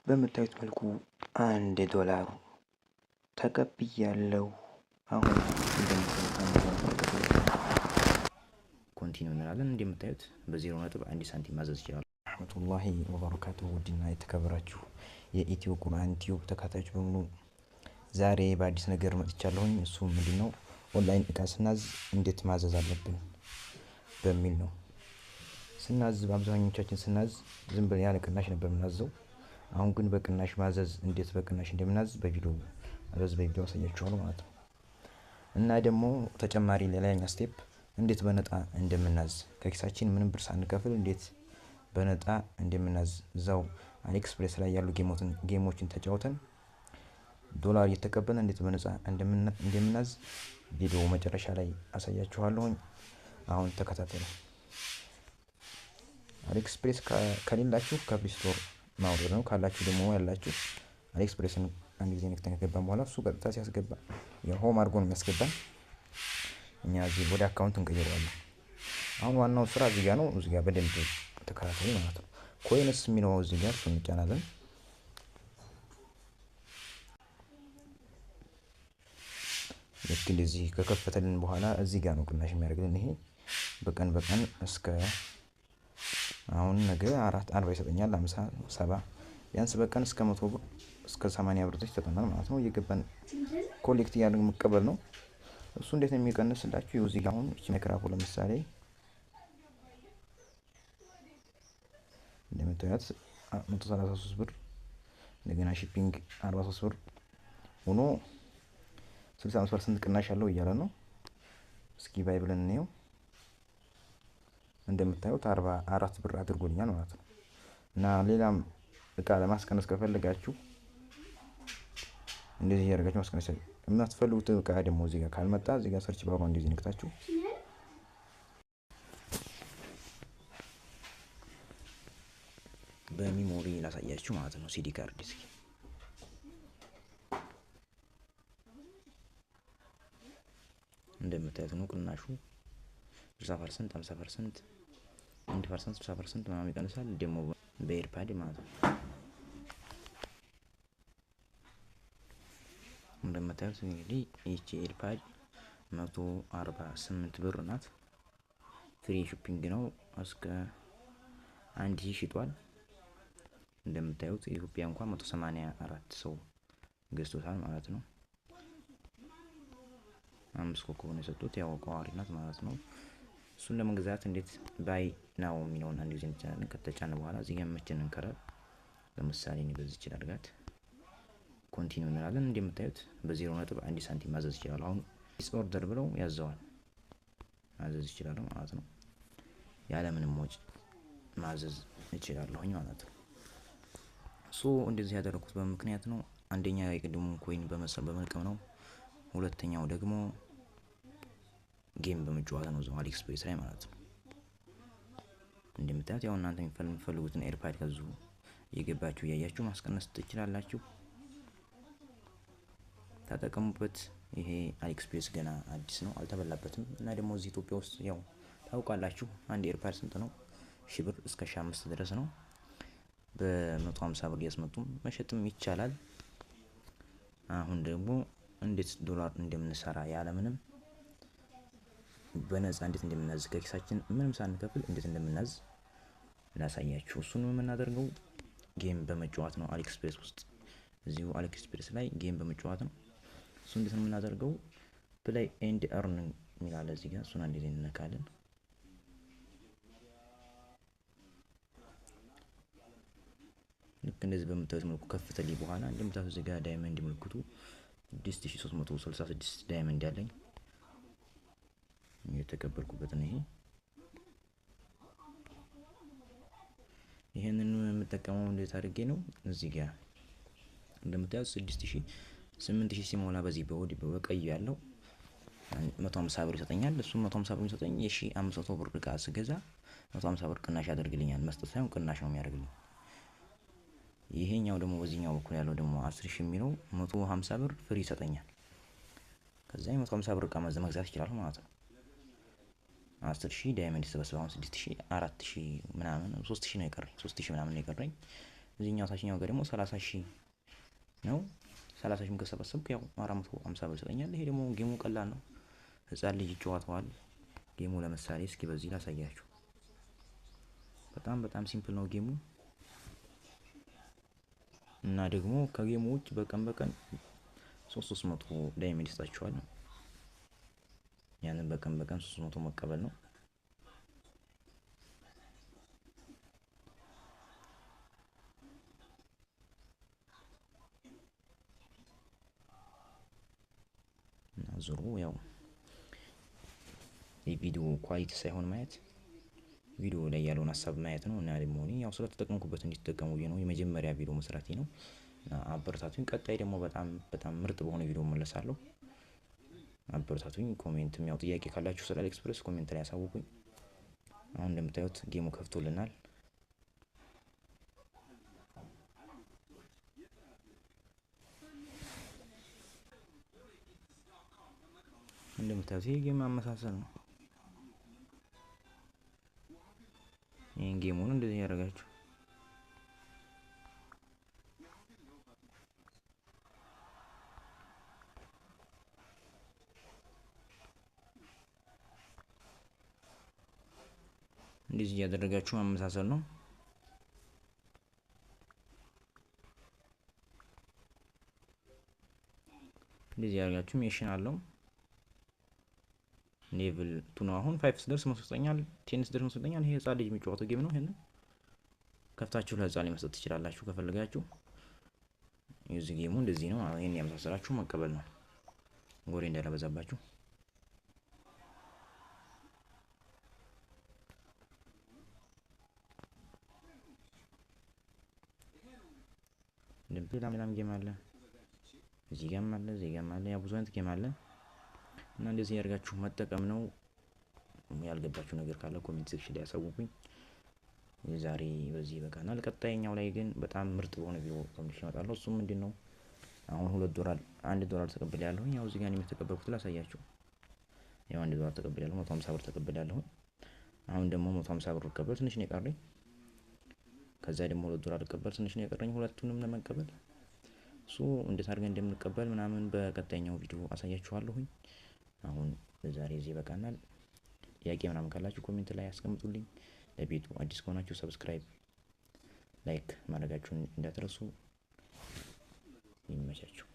በምታዩት መልኩ $1 ተቀብያለሁ። አሁን ኮንቲኒው እንላለን። እንደምታዩት በ0.1 ሳንቲም ማዘዝ ይችላል። ረህመቱላሂ ወበረካቱሁ። ውድና የተከበራችሁ የኢትዮ ቁርአን ቲዩብ ተከታታዮች በሙሉ ዛሬ በአዲስ ነገር መጥቻለሁኝ። እሱ ምንድነው ኦንላይን እቃ ስናዝ እንዴት ማዘዝ አለብን በሚል ነው። ስናዝ በአብዛኞቻችን ስናዝ ዝም ብለን ያለ ቅናሽ ነበር የምናዘው። አሁን ግን በቅናሽ ማዘዝ እንዴት በቅናሽ እንደምናዝ በቪዲዮ አሳያችኋለሁ ማለት ነው። እና ደግሞ ተጨማሪ ሌላኛው ስቴፕ እንዴት በነጣ እንደምናዝ ከኪሳችን ምንም ብር ሳንከፍል እንዴት በነጣ እንደምናዝ እዛው አሊኤክስፕሬስ ላይ ያሉ ጌሞችን ተጫውተን ዶላር እየተቀበልን እንዴት በነፃ እንደምናዝ ቪዲዮ መጨረሻ ላይ አሳያችኋለሁ። አሁን ተከታተሉ። አሊኤክስፕሬስ ከሌላችሁ ከፕሌይ ስቶር ማውረድ ነው። ካላችሁ ደግሞ ያላችሁ አሊኤክስፕሬስን አንድ ጊዜ ነክተን ከገባን በኋላ እሱ ቀጥታ ሲያስገባ የሆም አድርጎ ነው የሚያስገባን። እኛ እዚህ ወደ አካውንት እንቀይረዋለን። አሁን ዋናው ስራ እዚህ ጋር ነው። እዚህ ጋር በደንብ ተከታተሉ ማለት ነው። ኮይንስ የሚለው እዚህ ጋር እሱን እንጫናለን። ልክ እንደዚህ ከከፈተልን በኋላ እዚህ ጋር ነው ቅናሽ የሚያደርግልን። ይሄ በቀን እስከ አሁን ነገ 40 ይሰጠኛል፣ 50 70 ቢያንስ በቀን እስከ 100 ብር እስከ 80 ብር ድረስ ይሰጠናል ማለት ነው። እየገባን ኮሌክት እያደረግን መቀበል ነው። እሱ እንዴት ነው የሚቀንስላችሁ? እዚህ ጋር አሁን እቺ ማይክራፎን ለምሳሌ እንደምታዩት 133 ብር እንደገና ሺፒንግ 43 ብር ሆኖ 65% ቅናሽ አለው እያለ ነው። እስኪ ባይ ብለን እንየው። እንደምታዩት 44 ብር አድርጎልኛል ማለት ነው። እና ሌላም እቃ ለማስቀነስ ከፈለጋችሁ እንደዚህ ያደርጋችሁ ማስቀነስ የምትፈልጉት እቃ ደግሞ እዚህ ጋር ካልመጣ እዚህ ጋር ሰርች ባሩ እንደዚህ ንክታችሁ በሚሞሪ ላሳያችሁ ማለት ነው። ሲዲ ካርድ እስኪ እንደምታዩት ነው ቅናሹ 60%፣ 50%፣ 1%፣ 60% ምናምን ይቀንሳል። ደግሞ በኤርፓድ ማለት ነው። እንደምታዩት እንግዲህ ይቺ ኤርፓድ 148 ብር ናት። ፍሪ ሺፒንግ ነው። እስከ 1000 ሽጧል። እንደምታዩት ኢትዮጵያ እንኳን 184 ሰው ገዝቶታል ማለት ነው። 5 ኮከብ ነው የሰጡት። ያው ቋሪ ናት ማለት ነው። እሱን ለመግዛት እንዴት ባይ ናው የሚለውን አንድ ጊዜ እንጫናለን። ከተጫነ በኋላ እዚህ ጋር መቼን ከረር ለምሳሌ ነው በዚህ ይችላል አድርጋት ኮንቲኒው እንላለን። እንደምታዩት በ0.1 ሳንቲም ማዘዝ ይችላል። አሁን ዲስ ኦርደር ብለው ያዘዋል ማዘዝ ይችላል ማለት ነው። ያለ ምንም ወጪ ማዘዝ እችላለሁኝ ማለት ነው። እንደዚህ ያደረኩት በምክንያት ነው። አንደኛ የቅድሙን ኮይን በመልቀም ነው። ሁለተኛው ደግሞ ጌም በመጫወት ነው እዛው አሊኤክስፕሬስ ላይ ማለት ነው። እንደምታዩት ያው እናንተ የምትፈልጉትን ኤርፓድ ከዙ እየገባችሁ እያያችሁ ማስቀነስ ትችላላችሁ። ተጠቀሙበት። ይሄ አሊኤክስፕሬስ ገና አዲስ ነው፣ አልተበላበትም። እና ደግሞ እዚህ ኢትዮጵያ ውስጥ ያው ታውቃላችሁ አንድ ኤርፓድ ስንት ነው? 1000 ብር እስከ 5 ድረስ ነው። በ150 ብር እያስመጡም መሸጥም ይቻላል። አሁን ደግሞ እንዴት ዶላር እንደምንሰራ ያለምንም በነፃ እንዴት እንደምናዝ ከኪሳችን ምንም ሳንከፍል እንዴት እንደምናዝ ላሳያችሁ። እሱን የምናደርገው ጌም በመጫወት ነው። አሊኤክስፕሬስ ውስጥ እዚሁ አሊኤክስፕሬስ ላይ ጌም በመጫወት ነው። እሱ እንዴት ነው የምናደርገው? ፕሌይ ኤንድ ኤርን የሚላል እዚህ ጋር እሱን አንዴ እንነካለን። ልክ እንደዚህ በምታዩት መልኩ ከፍተልኝ በኋላ እንደምታዩት እዚህ ጋር ዳይመንድ ምልክቱ 6366 ዳይመንድ ያለኝ የተቀበልኩበት ነው። ይሄንን የምጠቀመው እንዴት አድርጌ ነው? እዚህ ጋር እንደምታዩት 8000 ሲሞላ በዚህ በቀዩ ያለው 150 ብር ይሰጠኛል። እሱም 150 ብር ይሰጠኝ የ1500 ብር እቃ ስገዛ 150 ብር ቅናሽ ያደርግልኛል። መስጠት ሳይሆን ቅናሽ ነው የሚያደርግልኝ። ይሄኛው ደግሞ በዚህኛው በኩል ያለው ደግሞ 10000 የሚለው 150 ብር ፍሪ ይሰጠኛል። ከዛ 150 ብር እቃ መግዛት ይችላል ማለት ነው። 10000 ዳይመንድ ተሰበሰበ። አሁን 6000፣ 4000 ምናምን 3000 ነው የቀረኝ። 3000 ምናምን ነው የቀረኝ። እዚህኛው ታችኛው ጋር ደግሞ 30,000 ነው። 30,000 ከሰበሰብኩ ያው 450 ብር ይሰጠኛል። ይሄ ደግሞ ጌሙ ቀላል ነው፣ ህፃን ልጅ ይጫወተዋል። ጌሙ ለምሳሌ እስኪ በዚህ ላሳያችሁ። በጣም ሲምፕል ነው ጌሙ። እና ደግሞ ከጌሙ ውጭ በቀን 300 ዳይመንድ ይሰጣችኋል። ያንን በቀን 300 መቀበል ነው። እና ዙሩ ያው የቪዲዮ ኳሊቲ ሳይሆን ማየት ቪዲዮ ላይ ያለውን ሀሳብ ማየት ነው። እና ደግሞ እኔ ያው ስለተጠቀምኩበት እንዲተጠቀሙ ነው የመጀመሪያ ቪዲዮ መስራቴ ነው። እና አበረታቱኝ። ቀጣይ ደግሞ በጣም ምርጥ በሆነ ቪዲዮ መለሳለሁ። አበረታቱኝ። ኮሜንትም ያው ጥያቄ ካላችሁ ስለ አሊኤክስፕረስ ኮሜንት ላይ ያሳውቁኝ። አሁን እንደምታዩት ጌሙ ከፍቶልናል። እንደምታዩት ይሄ ጌም አመሳሰል ነው። ይሄን ጌሙን እንደዚህ ያደርጋችሁ እንደዚህ እያደረጋችሁ ማመሳሰል ነው። እንደዚህ ያደርጋችሁ ሜሽን አለው። ሌቭል 2 ነው። አሁን 5 ስደርስ መስጠኛል፣ 10 ስደርስ መስጠኛል። ይሄ ህፃን ልጅ የሚጫወተው ጌም ነው። ይሄንን ከፍታችሁ ለህፃን መስጠት ትችላላችሁ ከፈለጋችሁ። የዚህ ጌሙ እንደዚህ ነው። ይሄን ያመሳሰላችሁ መቀበል ነው። ጎሬ እንዳይበዛባችሁ። ሌላም ጌም አለ፣ እዚህ ጋርም አለ፣ እዚህ ጋርም አለ። ያ ብዙ አይነት ጌም አለ እና እንደዚህ ያደርጋችሁ መጠቀም ነው። ያልገባችሁ ነገር ካለ ኮሜንት ሴክሽን ላይ ያሳውቁኝ። የዛሬ በዚህ ይበቃናል። ቀጣይኛው ላይ ግን በጣም ምርጥ በሆነ ቪዲዮ ተመልሼ እመጣለሁ። እሱም ምንድነው አሁን $1 ተቀብያለሁ። ያው እዚህ ጋር የተቀበልኩት ላሳያችሁ። ያው $1 ተቀብያለሁ፣ 150 ብር ተቀብያለሁ። አሁን ደግሞ 150 ብር ልቀበል ትንሽ ነው የቀረኝ። ከዛ ደግሞ $2 ልቀበል ትንሽ ነው የቀረኝ፣ ሁለቱንም ለመቀበል። እንዴት አድርገን እንደምንቀበል ምናምን በቀጣይኛው ቪዲዮ አሳያችኋለሁኝ። አሁን ለዛሬ እዚህ ይበቃናል። ጥያቄ ምናምን ካላችሁ ኮሜንት ላይ አስቀምጡልኝ። ለቤቱ አዲስ ከሆናችሁ ሰብስክራይብ፣ ላይክ ማድረጋችሁን እንዳትረሱ። ይመቻችሁ።